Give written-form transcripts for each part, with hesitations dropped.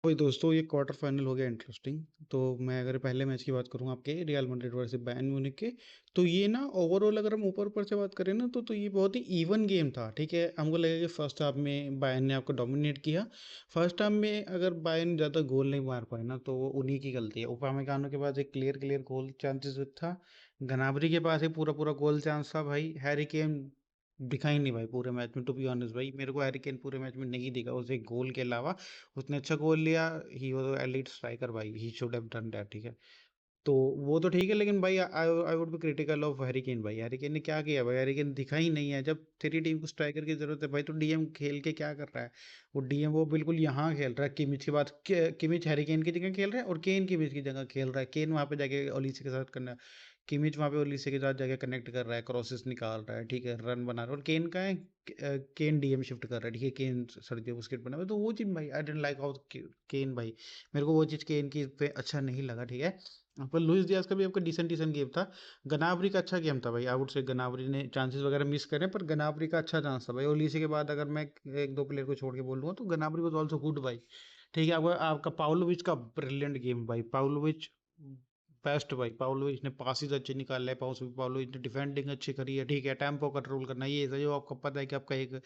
वही दोस्तों, ये क्वार्टर फाइनल हो गया इंटरेस्टिंग। तो मैं अगर पहले मैच की बात करूं आपके real Madrid versus Bayern Munich के, तो ये ना ओवरऑल अगर हम ऊपर ऊपर से बात करें ना, तो ये बहुत ही इवन गेम था। ठीक है, हमको लगेगा कि फर्स्ट हाफ में बायर्न ने आपको डोमिनेट किया। फर्स्ट हाफ में अगर बायर्न ज़्यादा गोल नहीं मार पाए ना, तो वो उन्हीं की गलती है। उपामेकानो के पास एक क्लियर क्लियर गोल चांसेस था। गनाबरी के पास एक पूरा पूरा गोल चांस था भाई। हैरी केन दिखा ही नहीं भाई पूरे मैच में। टू बी ऑनेस्ट भाई, मेरे को हैरी केन पूरे मैच में नहीं दिखा उसे गोल के अलावा। उसने अच्छा गोल लिया। ही वाज एलीट स्ट्राइकर भाई, he should have done that. ठीक है, तो वो तो ठीक है, लेकिन भाई I would be critical of Harry Kane. भाई हैरी केन ने क्या किया भाई? हैरी केन दिखा ही नहीं है। जब तेरी टीम को स्ट्राइकर की जरूरत है भाई, तो डीएम खेल के क्या कर रहा है? वो डीएम वो बिल्कुल यहाँ खेल रहा है किमिच के बाद। किमिच हैरी केन की जगह खेल रहा है और केन किमिच की जगह खेल रहा है। केन वहां पे जाके ओलिसे के साथ करना, किमिच वहां पे ओलिसे के साथ जाके कनेक्ट कर रहा है, क्रॉसेस निकाल रहा है, ठीक है, रन बना रहा है। और केन का है, केन डीएम शिफ्ट कर रहा है। ठीक है, केन सर्जियो बुस्केट बना हुआ है। तो वो चीज भाई आई डेंट लाइक हाउ केन भाई, मेरे को वो चीज केन की पे अच्छा नहीं लगा। ठीक है, पर लुइस दियाज का भी आपका डिसेंट डिसेंट गेम था। गनाब्री का अच्छा गेम था भाई। आई वुड से गनाब्री ने चांसेस वगैरह मिस करे, पर गनाब्री का अच्छा चांस था भाई। और इसी के बाद अगर मैं एक दो प्लेयर को छोड़ के बोल दूँ तो गनाब्री वाज आल्सो गुड भाई। ठीक है, आपका आपका पाउलोविच का ब्रिलियंट गेम भाई। पाउलोविच बेस्ट भाई। पाउलोविच ने पासिस अच्छे निकाले। पाउलोविच ने डिफेंडिंग अच्छी करी है। ठीक है, टेम्पो कंट्रोल करना, ये जो आपको पता है कि आपका एक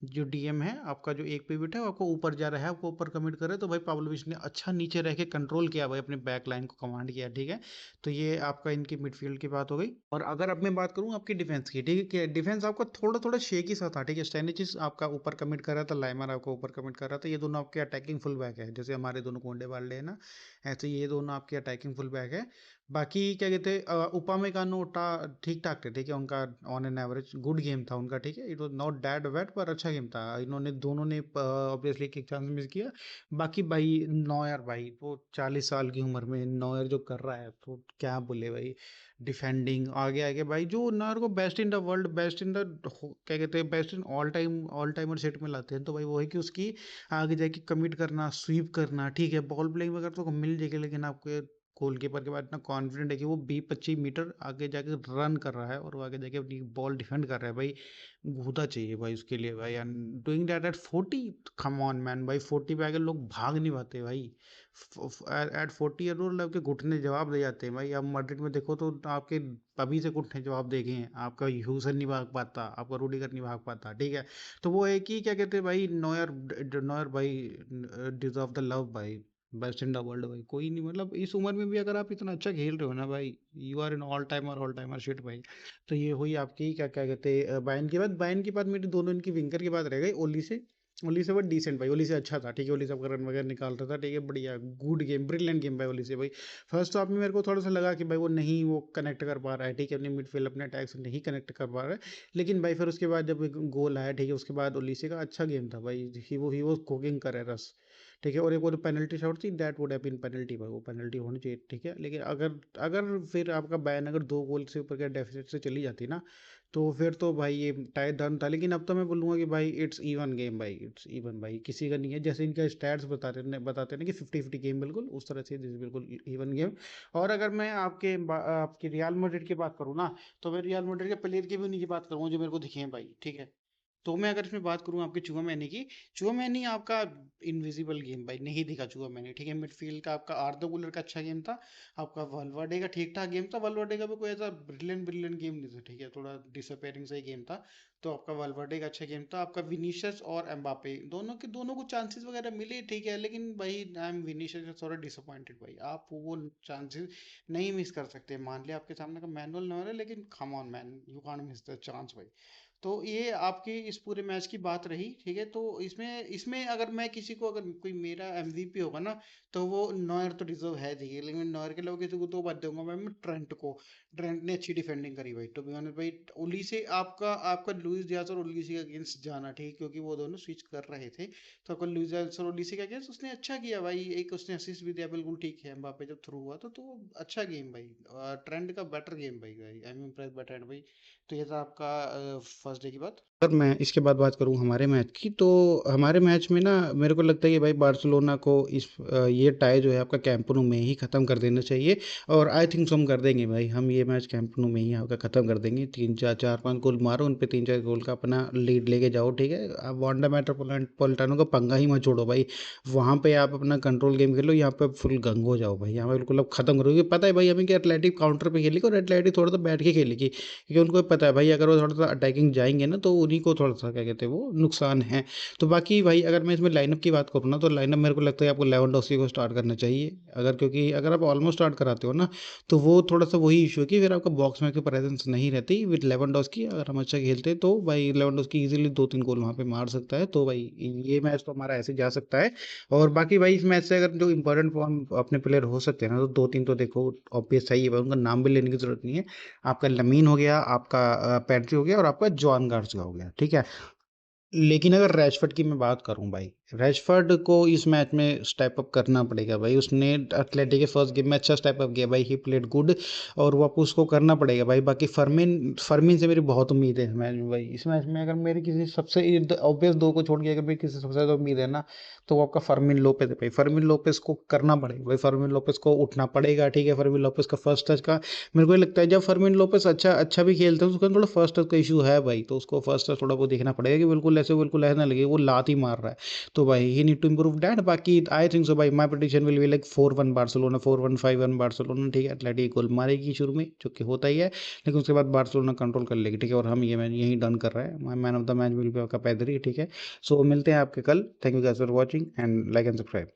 जो डीएम है, आपका जो एक पिवट है, वो आपको ऊपर जा रहा है, आपको ऊपर कमिट कर रहा है, तो भाई पाव्लोविच ने अच्छा नीचे रह के कंट्रोल किया भाई, अपने बैक लाइन को कमांड किया। ठीक है, तो ये आपका इनकी मिडफील्ड की बात हो गई। और अगर अब मैं बात करूं आपकी डिफेंस की, ठीक है, डिफेंस आपका थोड़ा थोड़ा शेकी सा था। ठीक है, स्टैनिचिस आपका ऊपर कमिट कर रहा था, लाइमर आपको ऊपर कमिट कर रहा था। ये दोनों आपके अटैकिंग फुल बैक है, जैसे हमारे दोनों कोंडे वाले है ना, ऐसे ये दोनों आपके अटैकिंग फुल बैक है। बाकी क्या कहते हैं, उपामेकानो ठीक ठाक थे। ठीक है, उनका on an average good game था उनका। ठीक है, it was not that bad, पर अच्छा गेम था। इन्होंने दोनों ने ऑब्वियसली एक चांस मिस किया। बाकी भाई नॉयर भाई, वो 40 साल की उम्र में नॉयर जो कर रहा है, तो क्या बोले भाई। डिफेंडिंग आगे आगे भाई, जो नॉयर को best in the world, best in the क्या कहते हैं, best in all timer set में लाते हैं, तो भाई वो है कि उसकी आगे जाके कमिट करना, स्वीप करना। ठीक है, बॉल प्लेइंग वगैरह तो मिल जाएगी, लेकिन आपको गोलकीपर के बाद इतना कॉन्फिडेंट है कि वो 20-25 मीटर आगे जाके रन कर रहा है और वो आगे जाके अपनी बॉल डिफेंड कर रहा है भाई। गूदा चाहिए भाई उसके लिए भाई, and doing that at 40। Come on man भाई, 40 पे आके लोग भाग नहीं पाते भाई। एट 40 ईयर ओल्ड आपके घुटने जवाब दे जाते हैं भाई। अब मैड्रिड में देखो तो आपके अभी से घुटने जवाब दे गए हैं। आपका ह्यूसन नहीं भाग पाता, आपका रूडिगर नहीं भाग पाता। ठीक है, तो वो है कि क्या कहते हैं भाई, नोयर नोयर भाई डिजर्व द लव भाई। बेस्ट इन द वर्ल्ड भाई, कोई नहीं, मतलब इस उम्र में भी अगर आप इतना अच्छा खेल रहे हो ना भाई, you are an all timer shit भाई। तो ये हुई आपकी क्या क्या कहते हैं, बायन के बाद मेरी दोनों इनकी विंगर की बात रह गई। ओली से वो डिसेंट भाई। ओली से अच्छा था। ठीक है, ओली से आपका रन वगैरह निकाल रहा था। ठीक है, बढ़िया गुड गेम, ब्रिलियंट गेम भाई ओली से भाई। फर्स्ट हाफ में मेरे को थोड़ा सा लगा कि भाई वो नहीं वो कनेक्ट कर पा रहा है। ठीक है, अपने मिडफील्ड अपने अटैक से नहीं कनेक्ट कर पा रहा है। लेकिन भाई फिर उसके बाद जब गोल आया, ठीक है, उसके बाद ओलीसे का अच्छा गेम था भाई। ही वो कुकिंग करे रस। ठीक है, और एक वो जो पेनल्टी शॉट थी, that would have been penalty भाई, वो पेनल्टी होनी चाहिए। ठीक है, लेकिन अगर अगर फिर आपका बैन अगर 2 गोल से ऊपर के डेफिसिट से चली जाती ना, तो फिर तो भाई ये टाई डन था। लेकिन अब तो मैं बोलूंगा कि भाई इट्स इवन गेम भाई, इट्स इवन भाई, किसी का नहीं है। जैसे इनका स्टैट्स बताते हैं ना कि 50-50 गेम, बिल्कुल उस तरह से दिस बिल्कुल इवन गेम। और अगर मैं आपकी रियल मैड्रिड की बात करूँ ना, तो मैं रियल मैड्रिड के प्लेयर की भी उन्हीं की बात करूँगा जो मेरे को दिखे हैं भाई। ठीक है, तो मैं अगर इसमें बात करूँ आपके चुआमेनी की, चुआमेनी आपका इनविजिबल गेम भाई, नहीं दिखा चुआमेनी। ठीक है, मिडफील्ड का आपका आर्दा गुलर का अच्छा गेम था। आपका वलवर्डे का ठीक ठाक गेम था। वलवर्डे का भी कोई ऐसा ब्रिलियंट ब्रिलियंट गेम नहीं था। ठीक है, थोड़ा डिसअपेयरिंग सा ही गेम था। तो आपका वलवर्डे का अच्छा गेम था। आपका विनीशियस और एम्बापे दोनों को चांसेस वगैरह मिले, ठीक है, लेकिन भाई आई एम विनीशियस थोड़ा डिसअपॉइंटेड भाई। आप वो चांसेस नहीं मिस कर सकते। मान लिया आपके सामने का मैनुअल नॉर है, लेकिन come on man, you can't miss the chance भाई। तो ये आपकी इस पूरे मैच की बात रही। ठीक है, तो इसमें इसमें अगर मैं किसी को, अगर कोई मेरा एमवीपी होगा ना, तो वो नॉयर तो डिजर्व है जी, लेकिन नॉयर के अलावा किसी को दो बात दूंगा भाई मैं, ट्रेंट को। ट्रेंट ने अच्छी डिफेंडिंग करी भाई, टू बी ऑनेस्ट भाई। ओली से आपका आपका लुइस डियाज और ओलीसी के अगेंस्ट जाना, ठीक है, क्योंकि वो दोनों स्विच कर रहे थे। तो आपका लुइस डियाज और ओलीसी के अगेंस्ट उसने अच्छा किया भाई। एक उसने असिस्ट भी दिया, बिल्कुल ठीक है, एम्बापे जब थ्रू हुआ तो अच्छा गेम भाई। ट्रेंड का बेटर गेम भाई, I am impress by trend भाई। तो ये था आपका फर्स्ट डे की बात। सर मैं इसके बाद बात करूँ हमारे मैच की, तो हमारे मैच में ना मेरे को लगता है कि भाई बार्सिलोना को ये टाई जो है आपका कैंप नो में ही ख़त्म कर देना चाहिए। और आई थिंक हम कर देंगे भाई, हम ये मैच कैंप नो में ही आपका ख़त्म कर देंगे। तीन चार चार पांच गोल मारो, उन पे तीन चार गोल का अपना लीड लेके जाओ, ठीक है। आप वांडा मेट्रोपोलिटानो का पंगा ही मत छोड़ो भाई। वहाँ पे आप अपना कंट्रोल गेम खेलो, यहाँ पे फुल गंग हो जाओ भाई, यहाँ पे बिल्कुल अब खत्म करोगे। पता है भाई हमें कि एथलेटिक काउंटर पे खेलेगी, और एथलेटिक थोड़ा सा बैठ के खेलेगी, क्योंकि उनको पता है भाई अगर वो थोड़ा सा अटैकिंग जाएंगे ना तो उन्हीं को थोड़ा सा क्या कहते हैं वो नुकसान है। तो बाकी भाई अगर मैं इसमें लाइनअप की बात करूँ ना, तो लाइनअप मेरे को लगता है आपको लेवेंडोस्की को स्टार्ट करना चाहिए। अगर क्योंकि अगर आप ऑलमोस्ट स्टार्ट कराते हो ना, तो वो थोड़ा सा वही इशू है कि फिर आपका बॉक्स में की प्रेजेंस नहीं रहती विद लेवेंडोस्की। अगर हम अच्छा खेलते तो भाई लेवेंडोस्की इजीली दो तीन गोल वहाँ पे मार सकता है। तो भाई ये मैच तो हमारा ऐसे जा सकता है। और बाकी भाई इस मैच से अगर जो इंपॉर्टेंट फॉर्म अपने प्लेयर हो सकते हैं ना, तो दो तीन तो देखो ऑब्वियस सही है भाई, उनका नाम भी लेने की जरूरत नहीं है। आपका लमीन हो गया, आपका पेड्री हो गया, और आपका जॉन गार्सिया हो गया, ठीक है। लेकिन अगर रैशफर्ड की मैं बात करूं भाई, रैशफर्ड को इस मैच में स्टेप अप करना पड़ेगा भाई। उसने एथलेटिक के फर्स्ट गेम में अच्छा स्टेप अप किया भाई, ही प्लेड गुड। और वो आपको उसको करना पड़ेगा भाई। बाकी फर्मिन फर्मिन से मेरी बहुत उम्मीद है इस मैच में भाई। इस मैच में अगर मेरी किसी सबसे ऑब्वियस दो को छोड़ के अगर मेरी किसी सबसे ज़्यादा उम्मीद है ना, तो वो आपका फर्मिन लोपेज है भाई। फर्मिन लोपेज को करना पड़ेगा भाई, फर्मिन लोपेज को उठना पड़ेगा, ठीक है। फर्मिन लोपेज का फर्स्ट टच का मेरे को ये लगता है, जब फर्मिन लोपेस अच्छा अच्छा भी खेलते हैं तो उसका थोड़ा फर्स्ट टच का इशू है भाई। तो उसको फर्स्ट टच थोड़ा वो देखना पड़ेगा कि बिल्कुल ऐसा ना लगे वो लात ही मार रहा है। तो भाई ही नीड टू इम्प्रूव दैट। बाकी आई थिंक सो भाई, my prediction will be like 4-1 Barcelona, 4-1 5-1 Barcelona, ठीक है। एटलेटिक गोल मारेगी शुरू में, जो कि होता ही है, लेकिन उसके बाद बार्सिलोना कंट्रोल कर लेगी, ठीक है। और हम ये मैच यही डन कर रहे हैं। Man of the match will be आपका पेदरी, ठीक है। सो मिलते हैं आपके कल। Thank you guys for watching and like and subscribe.